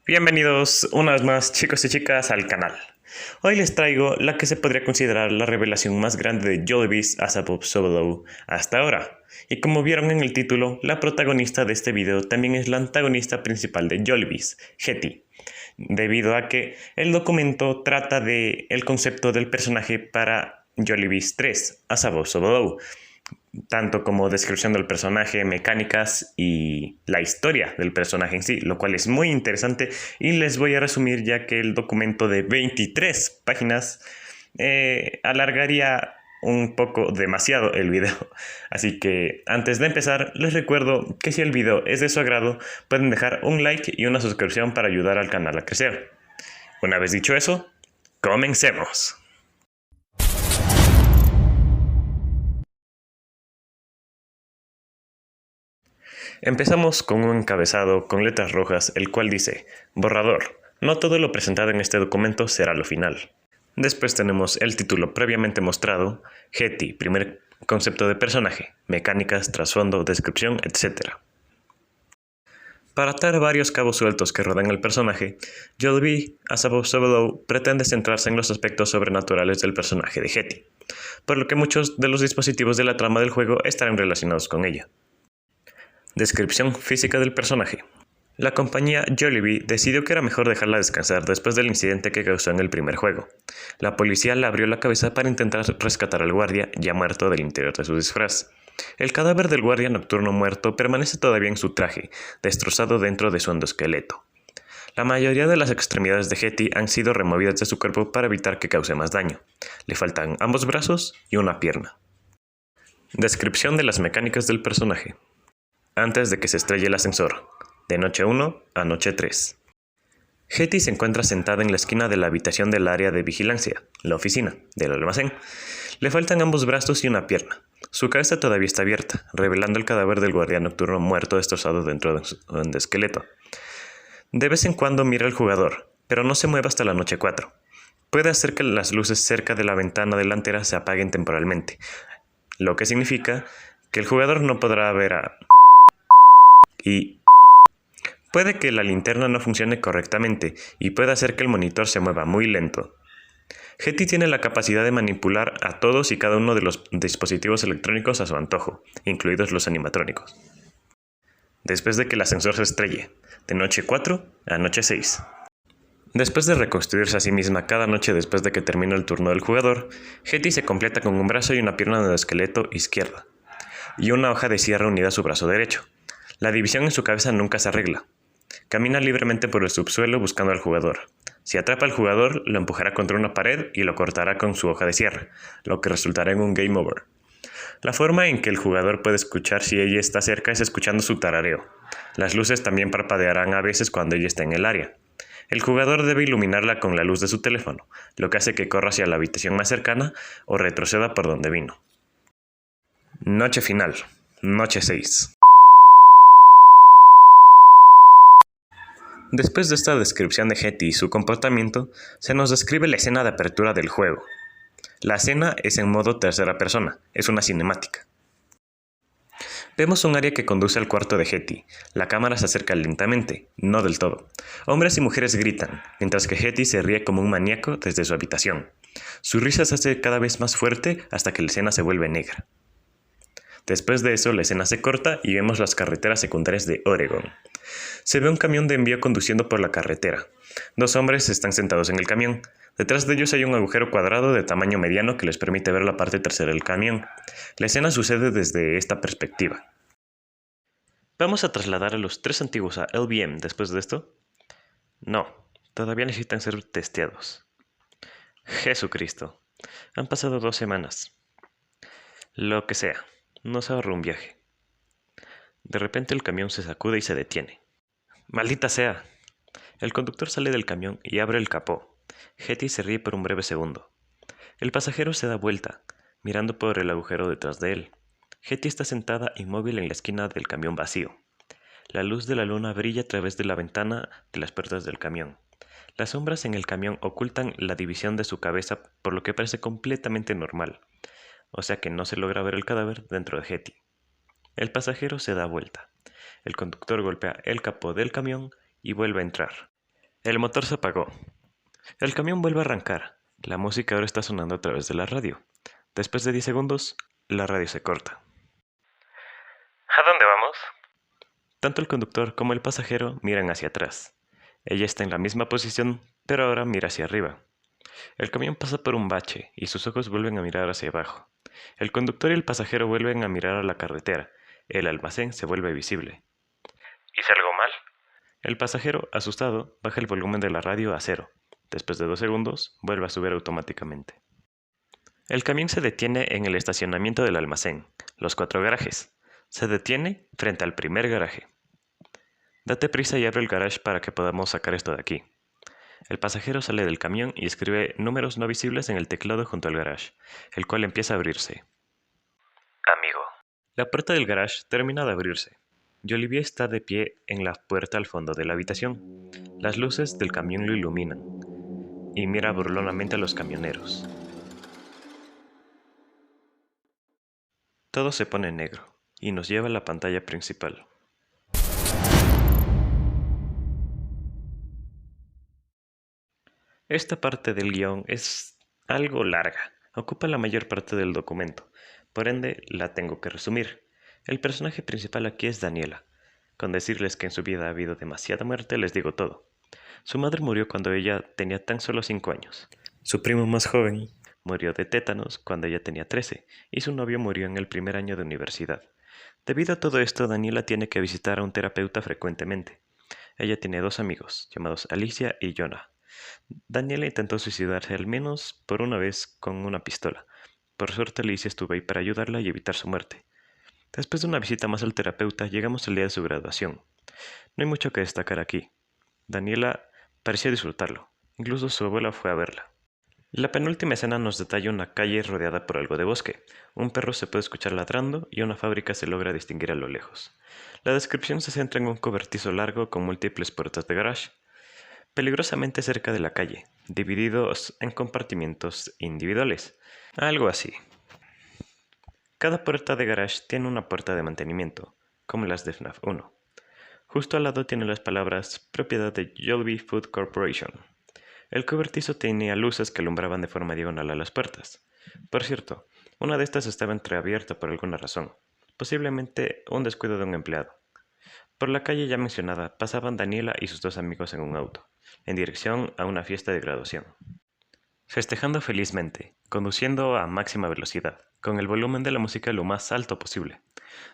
Bienvenidos una vez más, chicos y chicas, al canal. Hoy les traigo la que se podría considerar la revelación más grande de Jolibis as Above So Below hasta ahora. Y como vieron en el título, la protagonista de este video también es la antagonista principal de Jolibis, Hetty, debido a que el documento trata de el concepto del personaje para Jolibis 3, as Above So Below, tanto como descripción del personaje, mecánicas y la historia del personaje en sí, lo cual es muy interesante y les voy a resumir ya que el documento de 23 páginas alargaría un poco demasiado el video. Así que antes de empezar les recuerdo que si el video es de su agrado pueden dejar un like y una suscripción para ayudar al canal a crecer. Una vez dicho eso, comencemos. Empezamos con un encabezado con letras rojas, el cual dice: borrador, no todo lo presentado en este documento será lo final. Después tenemos el título previamente mostrado, Hetty, primer concepto de personaje, mecánicas, trasfondo, descripción, etc. Para atar varios cabos sueltos que rodean el personaje, Jolibis as Above So Below pretende centrarse en los aspectos sobrenaturales del personaje de Hetty, por lo que muchos de los dispositivos de la trama del juego estarán relacionados con ella. Descripción física del personaje. La compañía Jollibee decidió que era mejor dejarla descansar después del incidente que causó en el primer juego. La policía le abrió la cabeza para intentar rescatar al guardia, ya muerto, del interior de su disfraz. El cadáver del guardia nocturno muerto permanece todavía en su traje, destrozado dentro de su endoesqueleto. La mayoría de las extremidades de Hetty han sido removidas de su cuerpo para evitar que cause más daño. Le faltan ambos brazos y una pierna. Descripción de las mecánicas del personaje. Antes de que se estrelle el ascensor, de noche 1 a noche 3. Hetty se encuentra sentada en la esquina de la habitación del área de vigilancia, la oficina, del almacén. Le faltan ambos brazos y una pierna. Su cabeza todavía está abierta, revelando el cadáver del guardián nocturno muerto destrozado dentro de su esqueleto. De vez en cuando mira al jugador, pero no se mueve hasta la noche 4. Puede hacer que las luces cerca de la ventana delantera se apaguen temporalmente, lo que significa que el jugador no podrá ver a... y puede que la linterna no funcione correctamente y puede hacer que el monitor se mueva muy lento. Hetty tiene la capacidad de manipular a todos y cada uno de los dispositivos electrónicos a su antojo, incluidos los animatrónicos. Después de que el ascensor se estrelle, de noche 4 a noche 6. Después de reconstruirse a sí misma cada noche después de que termina el turno del jugador, Hetty se completa con un brazo y una pierna en el esqueleto izquierda, y una hoja de sierra unida a su brazo derecho. La división en su cabeza nunca se arregla. Camina libremente por el subsuelo buscando al jugador. Si atrapa al jugador, lo empujará contra una pared y lo cortará con su hoja de sierra, lo que resultará en un game over. La forma en que el jugador puede escuchar si ella está cerca es escuchando su tarareo. Las luces también parpadearán a veces cuando ella está en el área. El jugador debe iluminarla con la luz de su teléfono, lo que hace que corra hacia la habitación más cercana o retroceda por donde vino. Noche final. Noche 6. Después de esta descripción de Hetty y su comportamiento, se nos describe la escena de apertura del juego. La escena es en modo tercera persona, es una cinemática. Vemos un área que conduce al cuarto de Hetty. La cámara se acerca lentamente, no del todo. Hombres y mujeres gritan, mientras que Hetty se ríe como un maníaco desde su habitación. Su risa se hace cada vez más fuerte hasta que la escena se vuelve negra. Después de eso, la escena se corta y vemos las carreteras secundarias de Oregon. Se ve un camión de envío conduciendo por la carretera. Dos hombres están sentados en el camión. Detrás de ellos hay un agujero cuadrado de tamaño mediano que les permite ver la parte trasera del camión. La escena sucede desde esta perspectiva. ¿Vamos a trasladar a los 3 antiguos a LVM después de esto? No, todavía necesitan ser testeados. Jesucristo, han pasado 2 semanas. Lo que sea, nos ahorra un viaje. De repente el camión se sacude y se detiene. ¡Maldita sea! El conductor sale del camión y abre el capó. Hetty se ríe por un breve segundo. El pasajero se da vuelta, mirando por el agujero detrás de él. Hetty está sentada inmóvil en la esquina del camión vacío. La luz de la luna brilla a través de la ventana de las puertas del camión. Las sombras en el camión ocultan la división de su cabeza, por lo que parece completamente normal, o sea que no se logra ver el cadáver dentro de Hetty. El pasajero se da vuelta. El conductor golpea el capó del camión y vuelve a entrar. El motor se apagó. El camión vuelve a arrancar. La música ahora está sonando a través de la radio. Después de 10 segundos, la radio se corta. ¿A dónde vamos? Tanto el conductor como el pasajero miran hacia atrás. Ella está en la misma posición, pero ahora mira hacia arriba. El camión pasa por un bache y sus ojos vuelven a mirar hacia abajo. El conductor y el pasajero vuelven a mirar a la carretera. El almacén se vuelve visible. ¿Hice algo mal? El pasajero, asustado, baja el volumen de la radio a 0. Después de 2 segundos, vuelve a subir automáticamente. El camión se detiene en el estacionamiento del almacén, los 4 garajes. Se detiene frente al primer garaje. Date prisa y abre el garage para que podamos sacar esto de aquí. El pasajero sale del camión y escribe números no visibles en el teclado junto al garage, el cual empieza a abrirse. Amigo. La puerta del garage termina de abrirse. Jolivier está de pie en la puerta al fondo de la habitación. Las luces del camión lo iluminan y mira burlonamente a los camioneros. Todo se pone negro y nos lleva a la pantalla principal. Esta parte del guión es algo larga, ocupa la mayor parte del documento, por ende la tengo que resumir. El personaje principal aquí es Daniela. Con decirles que en su vida ha habido demasiada muerte les digo todo. Su madre murió cuando ella tenía tan solo 5 años. Su primo más joven murió de tétanos cuando ella tenía 13 y su novio murió en el primer año de universidad. Debido a todo esto, Daniela tiene que visitar a un terapeuta frecuentemente. Ella tiene 2 amigos, llamados Alicia y Jonah. Daniela intentó suicidarse al menos por una vez con una pistola. Por suerte Alicia estuvo ahí para ayudarla y evitar su muerte. Después de una visita más al terapeuta, llegamos al día de su graduación. No hay mucho que destacar aquí. Daniela parecía disfrutarlo. Incluso su abuela fue a verla. La penúltima escena nos detalla una calle rodeada por algo de bosque. Un perro se puede escuchar ladrando y una fábrica se logra distinguir a lo lejos. La descripción se centra en un cobertizo largo con múltiples puertas de garage, peligrosamente cerca de la calle, divididos en compartimientos individuales. Algo así. Cada puerta de garage tiene una puerta de mantenimiento, como las de FNAF 1. Justo al lado tiene las palabras propiedad de Jollibee Food Corporation. El cobertizo tenía luces que alumbraban de forma diagonal a las puertas. Por cierto, una de estas estaba entreabierta por alguna razón, posiblemente un descuido de un empleado. Por la calle ya mencionada pasaban Daniela y sus 2 amigos en un auto, en dirección a una fiesta de graduación. Festejando felizmente, conduciendo a máxima velocidad, con el volumen de la música lo más alto posible.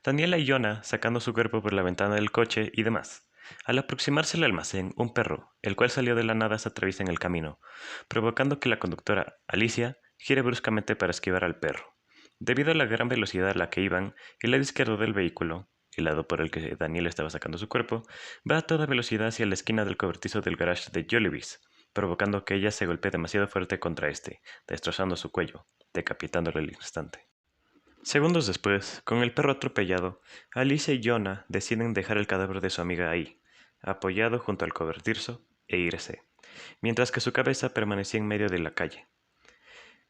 Daniela y Jonah sacando su cuerpo por la ventana del coche y demás. Al aproximarse al almacén, un perro, el cual salió de la nada, se atraviesa en el camino, provocando que la conductora, Alicia, gire bruscamente para esquivar al perro. Debido a la gran velocidad a la que iban, el lado izquierdo del vehículo, el lado por el que Daniela estaba sacando su cuerpo, va a toda velocidad hacia la esquina del cobertizo del garage de Jollibee's, provocando que ella se golpee demasiado fuerte contra este, destrozando su cuello, decapitándolo al instante. Segundos después, con el perro atropellado, Alicia y Jonah deciden dejar el cadáver de su amiga ahí, apoyado junto al cobertizo, e irse, mientras que su cabeza permanecía en medio de la calle.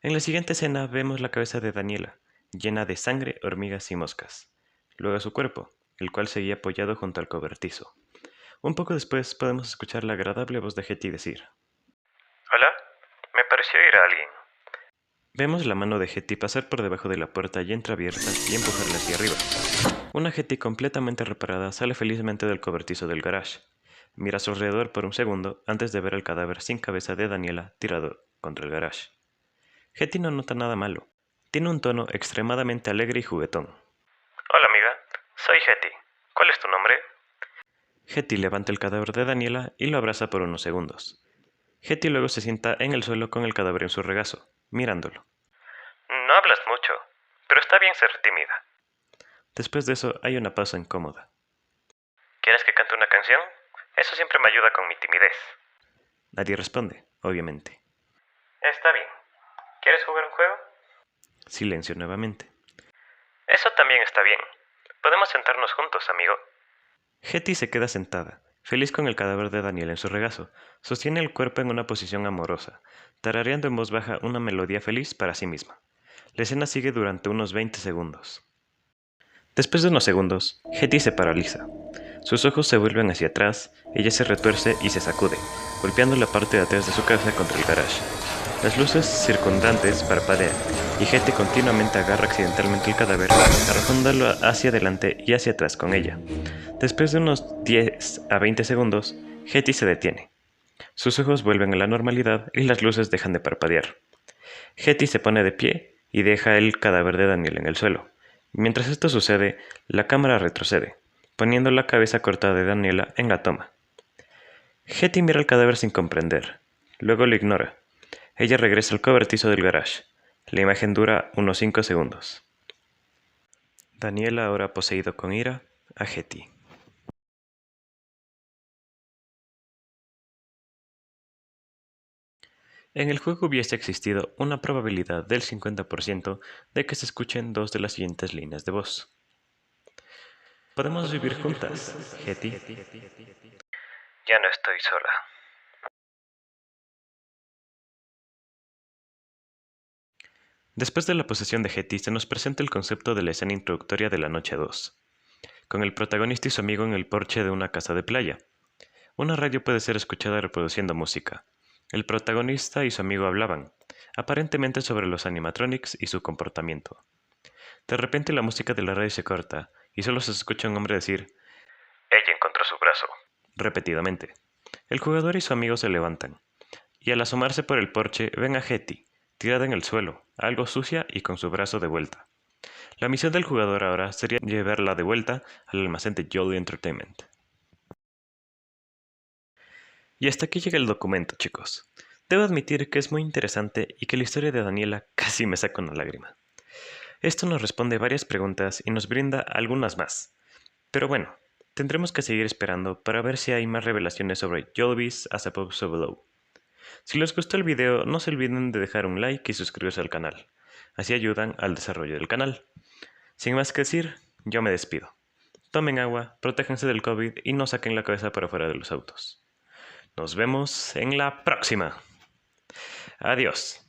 En la siguiente escena vemos la cabeza de Daniela, llena de sangre, hormigas y moscas. Luego su cuerpo, el cual seguía apoyado junto al cobertizo. Un poco después podemos escuchar la agradable voz de Hetty decir: ¿Hola? Me pareció ir a alguien. Vemos la mano de Hetty pasar por debajo de la puerta ya entreabierta y empujarla hacia arriba. Una Hetty completamente reparada sale felizmente del cobertizo del garage. Mira a su alrededor por un segundo antes de ver el cadáver sin cabeza de Daniela tirado contra el garage. Hetty no nota nada malo. Tiene un tono extremadamente alegre y juguetón. Hola amiga, soy Hetty. ¿Cuál es tu nombre? Hetty levanta el cadáver de Daniela y lo abraza por unos segundos. Hetty luego se sienta en el suelo con el cadáver en su regazo, mirándolo. No hablas mucho, pero está bien ser tímida. Después de eso hay una pausa incómoda. ¿Quieres que cante una canción? Eso siempre me ayuda con mi timidez. Nadie responde, obviamente. Está bien. ¿Quieres jugar un juego? Silencio nuevamente. Eso también está bien. Podemos sentarnos juntos, amigo. Hetty se queda sentada, feliz con el cadáver de Daniel en su regazo. Sostiene el cuerpo en una posición amorosa, tarareando en voz baja una melodía feliz para sí misma. La escena sigue durante unos 20 segundos. Después de unos segundos, Hetty se paraliza. Sus ojos se vuelven hacia atrás, ella se retuerce y se sacude, golpeando la parte de atrás de su cabeza contra el garage. Las luces circundantes parpadean, y Hetty continuamente agarra accidentalmente el cadáver, arrojándolo hacia adelante y hacia atrás con ella. Después de unos 10 a 20 segundos, Hetty se detiene. Sus ojos vuelven a la normalidad y las luces dejan de parpadear. Hetty se pone de pie y deja el cadáver de Daniel en el suelo. Mientras esto sucede, la cámara retrocede, poniendo la cabeza cortada de Daniela en la toma. Hetty mira el cadáver sin comprender. Luego lo ignora. Ella regresa al cobertizo del garage. La imagen dura unos 5 segundos. Daniela, ahora poseído con ira, a Hetty. En el juego hubiese existido una probabilidad del 50% de que se escuchen dos de las siguientes líneas de voz. Podemos vivir juntas, Hetty. Ya no estoy sola. Después de la posesión de Hetty se nos presenta el concepto de la escena introductoria de la noche 2, con el protagonista y su amigo en el porche de una casa de playa. Una radio puede ser escuchada reproduciendo música. El protagonista y su amigo hablaban, aparentemente sobre los animatronics y su comportamiento. De repente la música de la radio se corta y solo se escucha un hombre decir Ella encontró su brazo. repetidamente. El jugador y su amigo se levantan, y al asomarse por el porche ven a Hetty, tirada en el suelo, algo sucia y con su brazo de vuelta. La misión del jugador ahora sería llevarla de vuelta al almacén de Jolly Entertainment. Y hasta aquí llega el documento, chicos. Debo admitir que es muy interesante y que la historia de Daniela casi me saca una lágrima. Esto nos responde varias preguntas y nos brinda algunas más. Pero bueno, tendremos que seguir esperando para ver si hay más revelaciones sobre Jolvis as Above So Below. Si les gustó el video, no se olviden de dejar un like y suscribirse al canal. Así ayudan al desarrollo del canal. Sin más que decir, yo me despido. Tomen agua, protéjanse del COVID y no saquen la cabeza para fuera de los autos. Nos vemos en la próxima. Adiós.